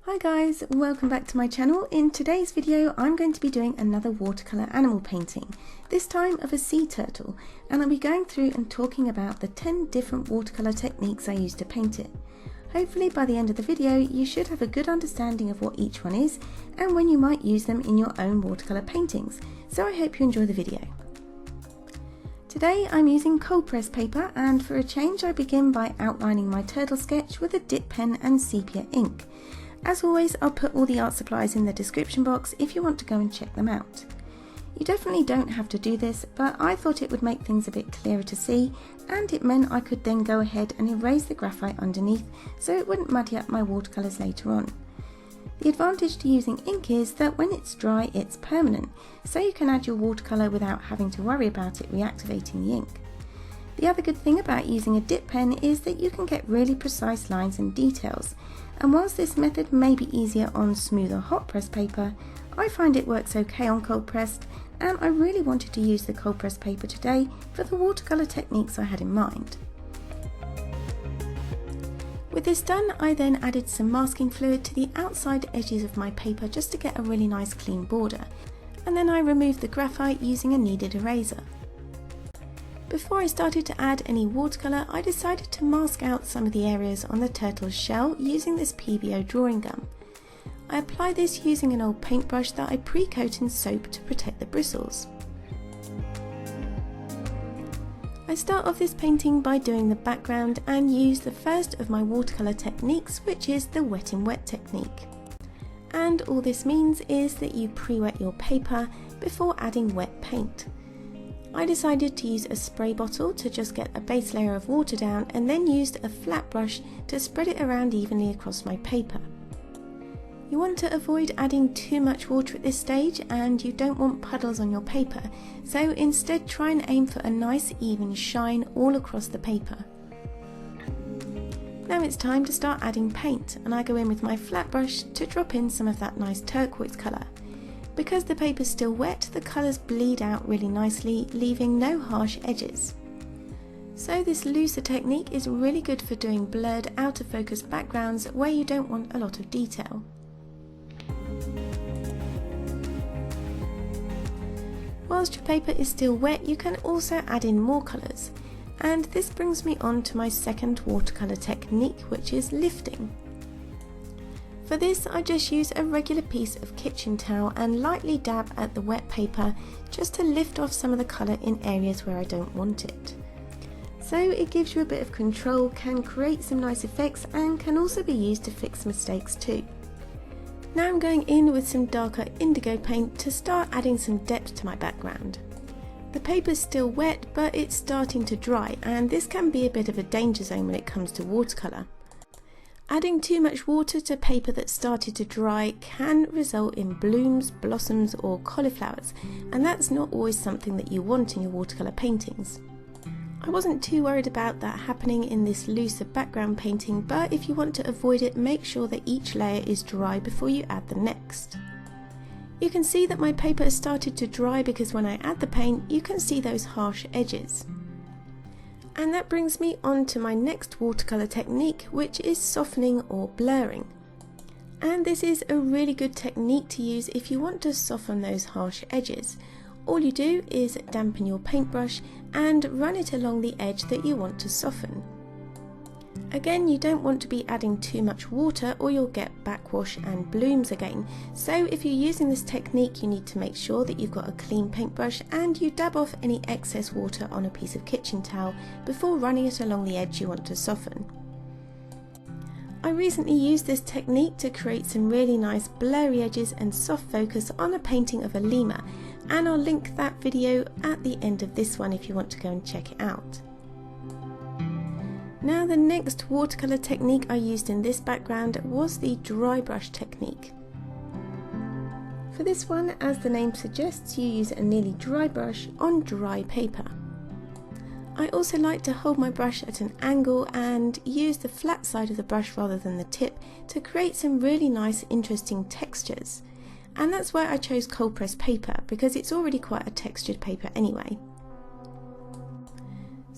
Hi guys, welcome back to my channel. In today's video I'm going to be doing another watercolour animal painting, this time of a sea turtle, and I'll be going through and talking about the 10 different watercolour techniques I use to paint it. Hopefully by the end of the video you should have a good understanding of what each one is and when you might use them in your own watercolour paintings, so I hope you enjoy the video. Today I'm using cold press paper, and for a change I begin by outlining my turtle sketch with a dip pen and sepia ink. As always, I'll put all the art supplies in the description box if you want to go and check them out. You definitely don't have to do this, but I thought it would make things a bit clearer to see, and it meant I could then go ahead and erase the graphite underneath so it wouldn't muddy up my watercolours later on. The advantage to using ink is that when it's dry it's permanent, so you can add your watercolour without having to worry about it reactivating the ink. The other good thing about using a dip pen is that you can get really precise lines and details, and whilst this method may be easier on smoother hot press paper, I find it works okay on cold pressed, and I really wanted to use the cold press paper today for the watercolour techniques I had in mind. With this done, I then added some masking fluid to the outside edges of my paper just to get a really nice clean border, and then I removed the graphite using a kneaded eraser. Before I started to add any watercolour, I decided to mask out some of the areas on the turtle's shell using this Pebeo Drawing gum. I apply this using an old paintbrush that I pre-coat in soap to protect the bristles. I start off this painting by doing the background and use the first of my watercolour techniques, which is the wet in wet technique. And all this means is that you pre-wet your paper before adding wet paint. I decided to use a spray bottle to just get a base layer of water down, and then used a flat brush to spread it around evenly across my paper. You want to avoid adding too much water at this stage, and you don't want puddles on your paper, so instead try and aim for a nice even shine all across the paper. Now it's time to start adding paint, and I go in with my flat brush to drop in some of that nice turquoise colour. Because the paper is still wet, the colours bleed out really nicely, leaving no harsh edges. So this looser technique is really good for doing blurred out of focus backgrounds where you don't want a lot of detail. Whilst your paper is still wet, you can also add in more colours, and this brings me on to my second watercolour technique, which is lifting. For this I just use a regular piece of kitchen towel and lightly dab at the wet paper just to lift off some of the colour in areas where I don't want it. So it gives you a bit of control, can create some nice effects, and can also be used to fix mistakes too. Now I'm going in with some darker indigo paint to start adding some depth to my background. The paper's still wet, but it's starting to dry, and this can be a bit of a danger zone when it comes to watercolour. Adding too much water to paper that's started to dry can result in blooms, blossoms or cauliflowers, and that's not always something that you want in your watercolour paintings. I wasn't too worried about that happening in this looser background painting, but if you want to avoid it, make sure that each layer is dry before you add the next. You can see that my paper has started to dry because when I add the paint you can see those harsh edges. And that brings me on to my next watercolour technique, which is softening or blurring. And this is a really good technique to use if you want to soften those harsh edges. All you do is dampen your paintbrush and run it along the edge that you want to soften. Again, you don't want to be adding too much water or you'll get backwash and blooms again, so if you're using this technique you need to make sure that you've got a clean paintbrush and you dab off any excess water on a piece of kitchen towel before running it along the edge you want to soften. I recently used this technique to create some really nice blurry edges and soft focus on a painting of a lemur, and I'll link that video at the end of this one if you want to go and check it out. Now the next watercolour technique I used in this background was the dry brush technique. For this one, as the name suggests, you use a nearly dry brush on dry paper. I also like to hold my brush at an angle and use the flat side of the brush rather than the tip to create some really nice interesting textures. And that's why I chose cold press paper, because it's already quite a textured paper anyway.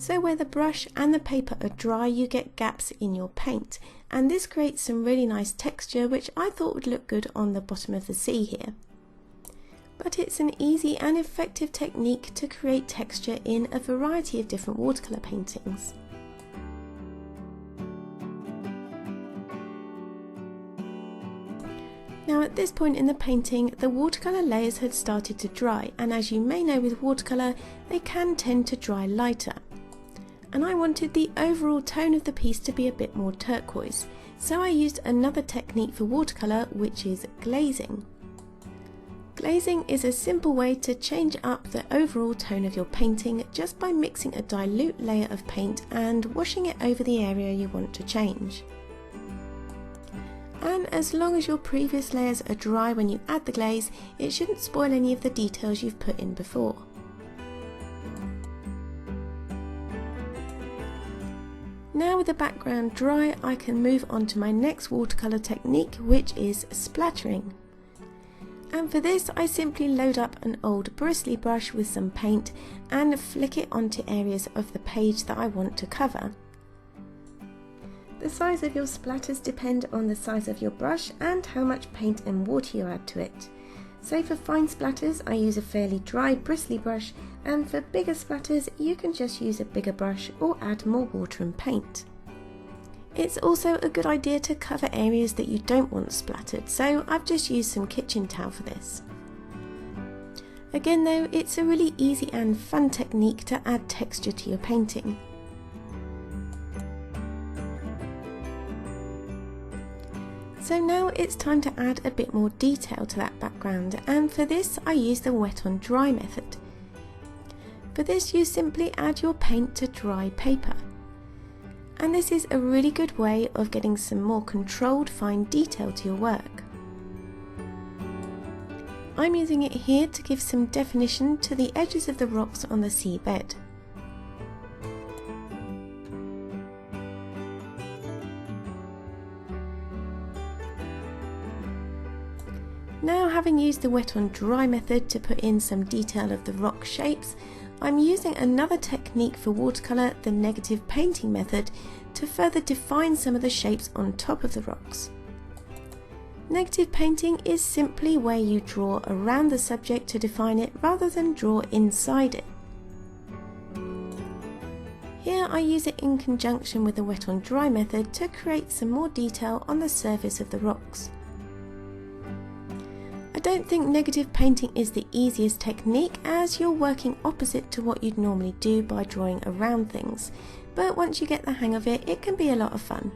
So where the brush and the paper are dry, you get gaps in your paint, and this creates some really nice texture which I thought would look good on the bottom of the sea here. But it's an easy and effective technique to create texture in a variety of different watercolour paintings. Now at this point in the painting, the watercolour layers had started to dry, and as you may know with watercolour, they can tend to dry lighter. And I wanted the overall tone of the piece to be a bit more turquoise, so I used another technique for watercolour, which is glazing. Glazing is a simple way to change up the overall tone of your painting just by mixing a dilute layer of paint and washing it over the area you want to change. And as long as your previous layers are dry when you add the glaze, it shouldn't spoil any of the details you've put in before. Now with the background dry, I can move on to my next watercolour technique, which is splattering. And for this, I simply load up an old bristly brush with some paint and flick it onto areas of the page that I want to cover. The size of your splatters depend on the size of your brush and how much paint and water you add to it. So for fine splatters, I use a fairly dry bristly brush, and for bigger splatters you can just use a bigger brush or add more water and paint. It's also a good idea to cover areas that you don't want splattered, so I've just used some kitchen towel for this. Again though, it's a really easy and fun technique to add texture to your painting. So now it's time to add a bit more detail to that background, and for this I use the wet on dry method. For this you simply add your paint to dry paper. And this is a really good way of getting some more controlled fine detail to your work. I'm using it here to give some definition to the edges of the rocks on the seabed. Now, having used the wet on dry method to put in some detail of the rock shapes, I'm using another technique for watercolour, the negative painting method, to further define some of the shapes on top of the rocks. Negative painting is simply where you draw around the subject to define it rather than draw inside it. Here I use it in conjunction with the wet on dry method to create some more detail on the surface of the rocks. I don't think negative painting is the easiest technique, as you're working opposite to what you'd normally do by drawing around things, but once you get the hang of it, it can be a lot of fun.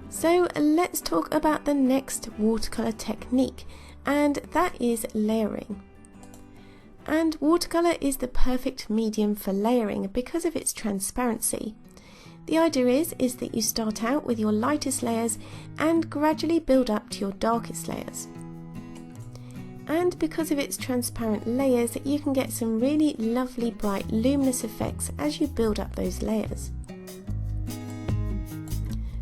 So let's talk about the next watercolour technique, and that is layering. And watercolour is the perfect medium for layering because of its transparency. The idea is that you start out with your lightest layers and gradually build up to your darkest layers. And because of its transparent layers, you can get some really lovely bright luminous effects as you build up those layers.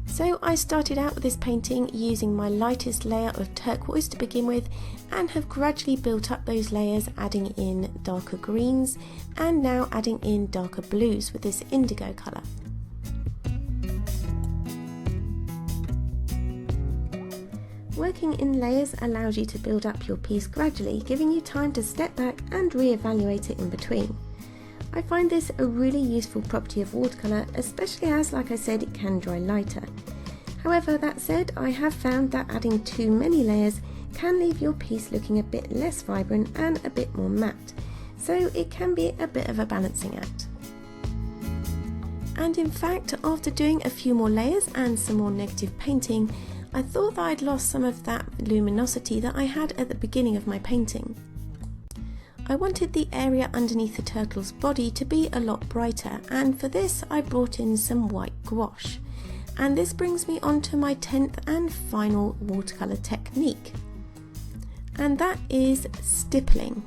So I started out with this painting using my lightest layer of turquoise to begin with, and have gradually built up those layers, adding in darker greens and now adding in darker blues with this indigo colour. Working in layers allows you to build up your piece gradually, giving you time to step back and re-evaluate it in between. I find this a really useful property of watercolour, especially as, like I said, it can dry lighter. However, that said, I have found that adding too many layers can leave your piece looking a bit less vibrant and a bit more matte, so it can be a bit of a balancing act. And in fact, after doing a few more layers and some more negative painting, I thought that I'd lost some of that luminosity that I had at the beginning of my painting. I wanted the area underneath the turtle's body to be a lot brighter, and for this I brought in some white gouache. And this brings me on to my 10th and final watercolour technique. And that is stippling.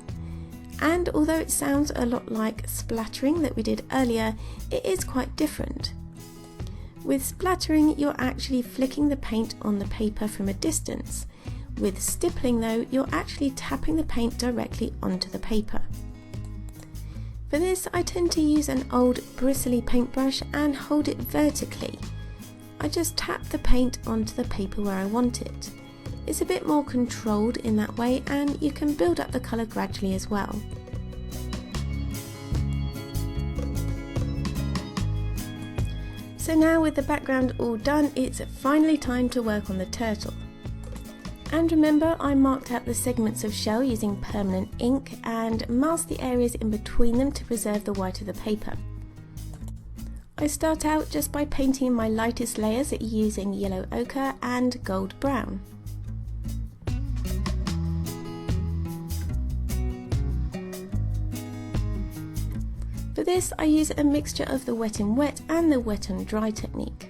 And although it sounds a lot like splattering that we did earlier, it is quite different. With splattering, you're actually flicking the paint on the paper from a distance, With stippling though, you're actually tapping the paint directly onto the paper. For this, I tend to use an old bristly paintbrush and hold it vertically. I just tap the paint onto the paper where I want it. It's a bit more controlled in that way, and you can build up the colour gradually as well. So now with the background all done, it's finally time to work on the turtle. And remember, I marked out the segments of shell using permanent ink and masked the areas in between them to preserve the white of the paper. I start out just by painting my lightest layers using yellow ochre and gold brown. For this, I use a mixture of the wet in wet and the wet and dry technique.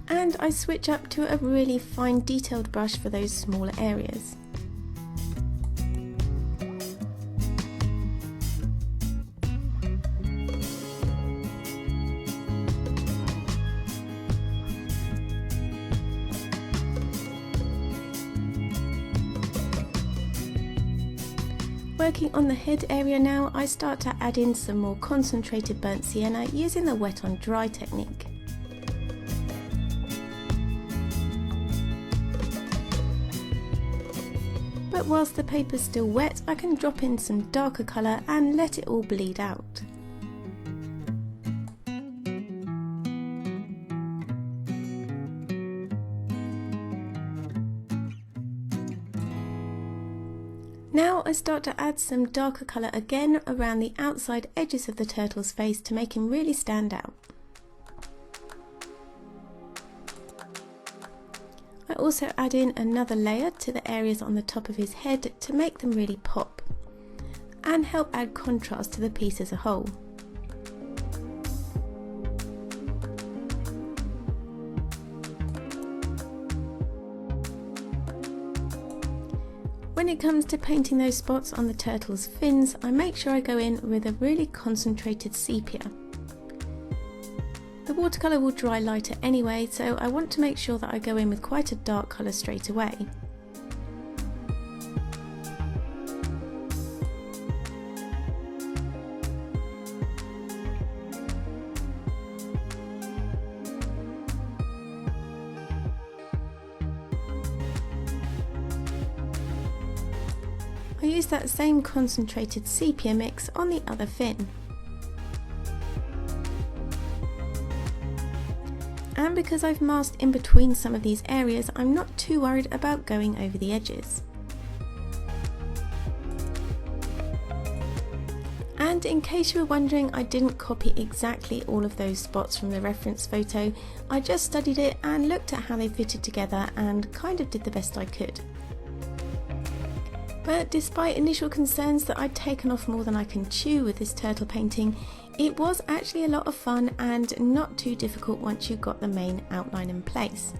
And I switch up to a really fine detailed brush for those smaller areas. Working on the head area now, I start to add in some more concentrated burnt sienna using the wet on dry technique. But whilst the paper's still wet, I can drop in some darker colour and let it all bleed out. Now I start to add some darker colour again around the outside edges of the turtle's face to make him really stand out. I also add in another layer to the areas on the top of his head to make them really pop and help add contrast to the piece as a whole. When it comes to painting those spots on the turtle's fins, I make sure I go in with a really concentrated sepia. The watercolour will dry lighter anyway, so I want to make sure that I go in with quite a dark colour straight away. I use that same concentrated sepia mix on the other fin. And because I've masked in between some of these areas, I'm not too worried about going over the edges. And in case you were wondering, I didn't copy exactly all of those spots from the reference photo. I just studied it and looked at how they fitted together and kind of did the best I could. But despite initial concerns that I'd taken off more than I can chew with this turtle painting, it was actually a lot of fun and not too difficult once you got the main outline in place.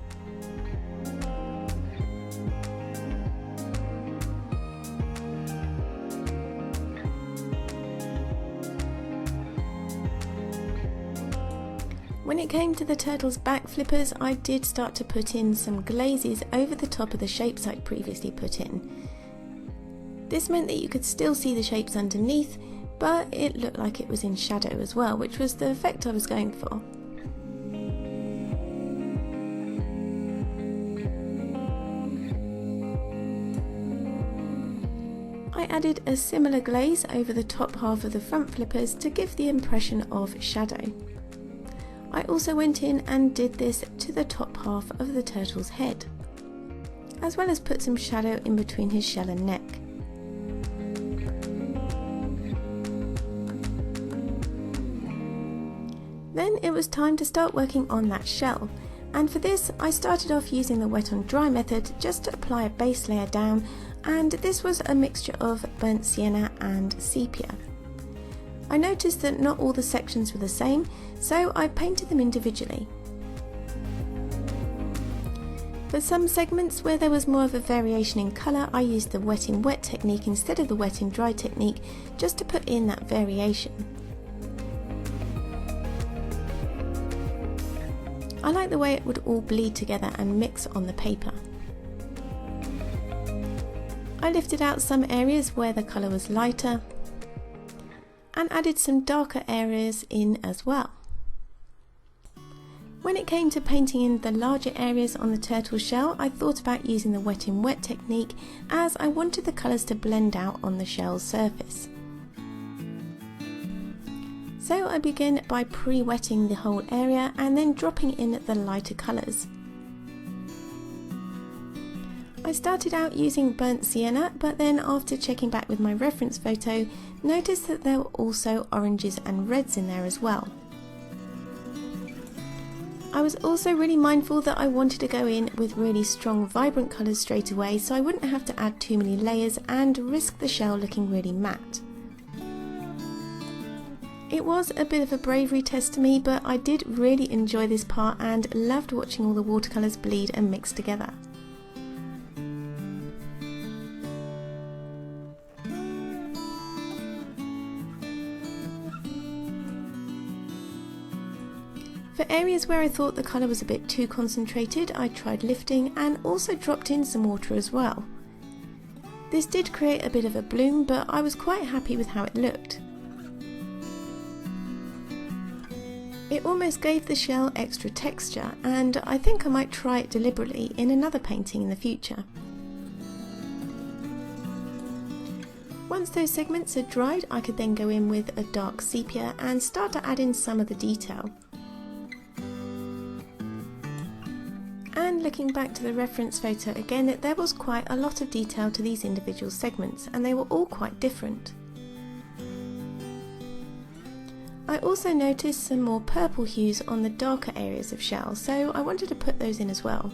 When it came to the turtle's back flippers, I did start to put in some glazes over the top of the shapes I'd previously put in. This meant that you could still see the shapes underneath, but it looked like it was in shadow as well, which was the effect I was going for. I added a similar glaze over the top half of the front flippers to give the impression of shadow. I also went in and did this to the top half of the turtle's head, as well as put some shadow in between his shell and neck. Then it was time to start working on that shell, and for this I started off using the wet on dry method just to apply a base layer down, and this was a mixture of burnt sienna and sepia. I noticed that not all the sections were the same, so I painted them individually. For some segments where there was more of a variation in colour, I used the wet in wet technique instead of the wet in dry technique just to put in that variation. I like the way it would all bleed together and mix on the paper. I lifted out some areas where the colour was lighter and added some darker areas in as well. When it came to painting in the larger areas on the turtle shell, I thought about using the wet in wet technique, as I wanted the colours to blend out on the shell's surface. So I begin by pre-wetting the whole area and then dropping in the lighter colours. I started out using burnt sienna, but then after checking back with my reference photo, noticed that there were also oranges and reds in there as well. I was also really mindful that I wanted to go in with really strong vibrant colours straight away, so I wouldn't have to add too many layers and risk the shell looking really matte. It was a bit of a bravery test to me, but I did really enjoy this part and loved watching all the watercolours bleed and mix together. For areas where I thought the colour was a bit too concentrated, I tried lifting and also dropped in some water as well. This did create a bit of a bloom, but I was quite happy with how it looked. It almost gave the shell extra texture, and I think I might try it deliberately in another painting in the future. Once those segments had dried, I could then go in with a dark sepia and start to add in some of the detail. And looking back to the reference photo again, there was quite a lot of detail to these individual segments, and they were all quite different. I also noticed some more purple hues on the darker areas of shell, so I wanted to put those in as well.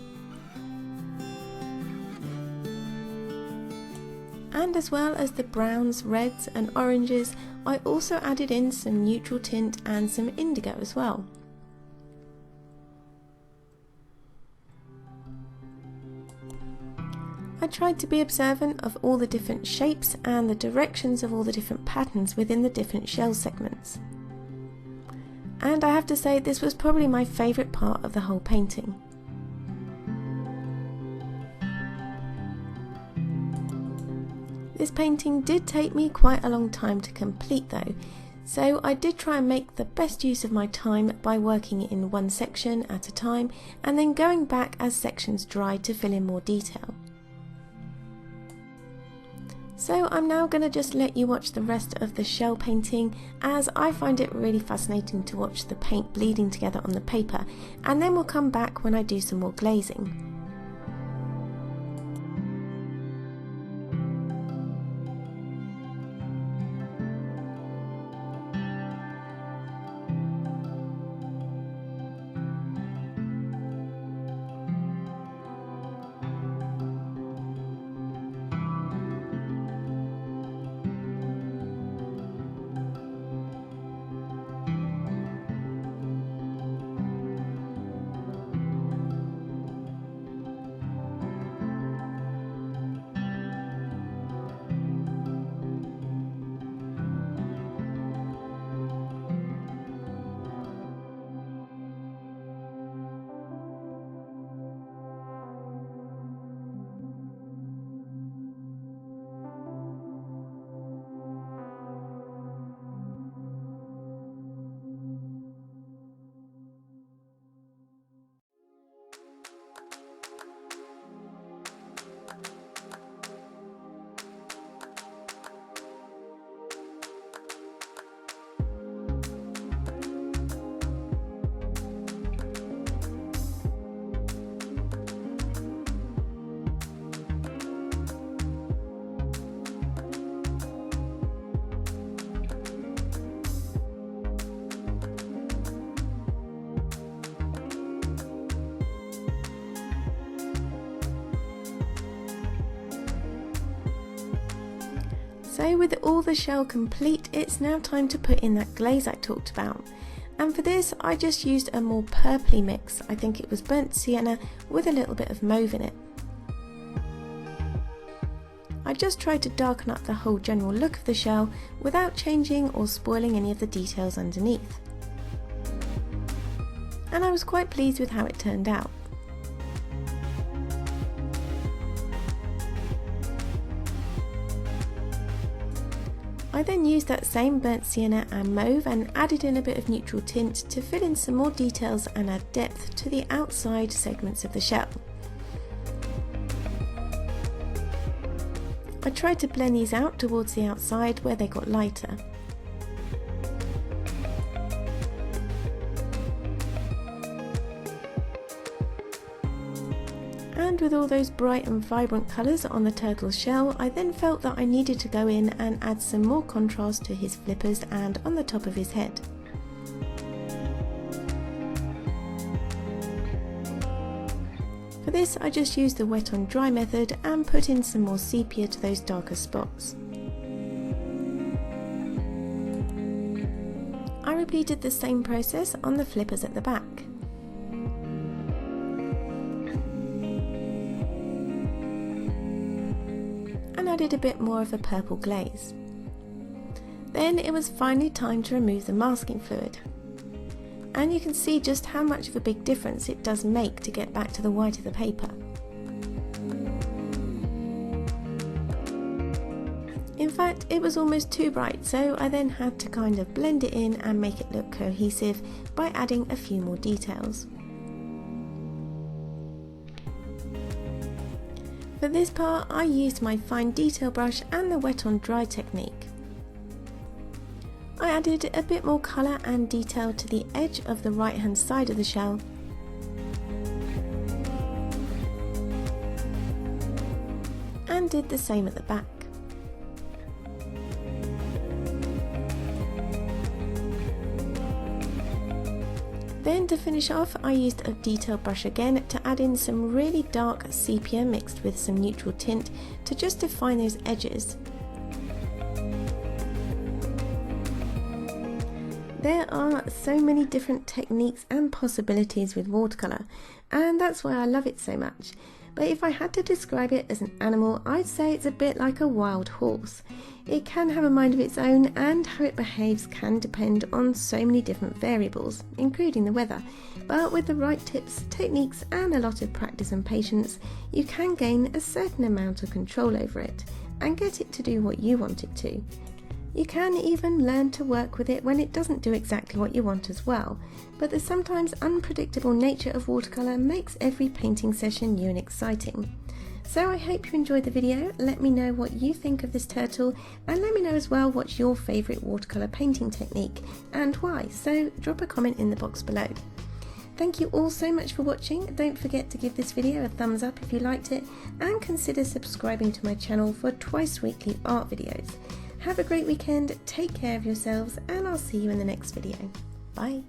And as well as the browns, reds and oranges, I also added in some neutral tint and some indigo as well. I tried to be observant of all the different shapes and the directions of all the different patterns within the different shell segments. And I have to say, this was probably my favourite part of the whole painting. This painting did take me quite a long time to complete though, so I did try and make the best use of my time by working in one section at a time and then going back as sections dried to fill in more detail. So I'm now going to just let you watch the rest of the shell painting, as I find it really fascinating to watch the paint bleeding together on the paper, and then we'll come back when I do some more glazing. So with all the shell complete, it's now time to put in that glaze I talked about. And for this I just used a more purpley mix. I think it was burnt sienna with a little bit of mauve in it. I just tried to darken up the whole general look of the shell without changing or spoiling any of the details underneath. and I was quite pleased with how it turned out. I then used that same burnt sienna and mauve and added in a bit of neutral tint to fill in some more details and add depth to the outside segments of the shell. I tried to blend these out towards the outside where they got lighter. And with all those bright and vibrant colours on the turtle's shell, I then felt that I needed to go in and add some more contrast to his flippers and on the top of his head. For this, I just used the wet on dry method and put in some more sepia to those darker spots. I repeated the same process on the flippers at the back. And added a bit more of a purple glaze. Then it was finally time to remove the masking fluid. And you can see just how much of a big difference it does make to get back to the white of the paper. In fact, it was almost too bright, so I then had to kind of blend it in and make it look cohesive by adding a few more details. For this part, I used my fine detail brush and the wet on dry technique. I added a bit more colour and detail to the edge of the right hand side of the shell, and did the same at the back. Then to finish off, I used a detail brush again to add in some really dark sepia mixed with some neutral tint to just define those edges. There are so many different techniques and possibilities with watercolour, and that's why I love it so much. But if I had to describe it as an animal, I'd say it's a bit like a wild horse. It can have a mind of its own, and how it behaves can depend on so many different variables, including the weather. But with the right tips, techniques and a lot of practice and patience, you can gain a certain amount of control over it and get it to do what you want it to. You can even learn to work with it when it doesn't do exactly what you want as well, but the sometimes unpredictable nature of watercolour makes every painting session new and exciting. So I hope you enjoyed the video. Let me know what you think of this turtle, and let me know as well what's your favourite watercolour painting technique and why, so drop a comment in the box below. Thank you all so much for watching. Don't forget to give this video a thumbs up if you liked it, and consider subscribing to my channel for twice weekly art videos. Have a great weekend, take care of yourselves, and I'll see you in the next video. Bye!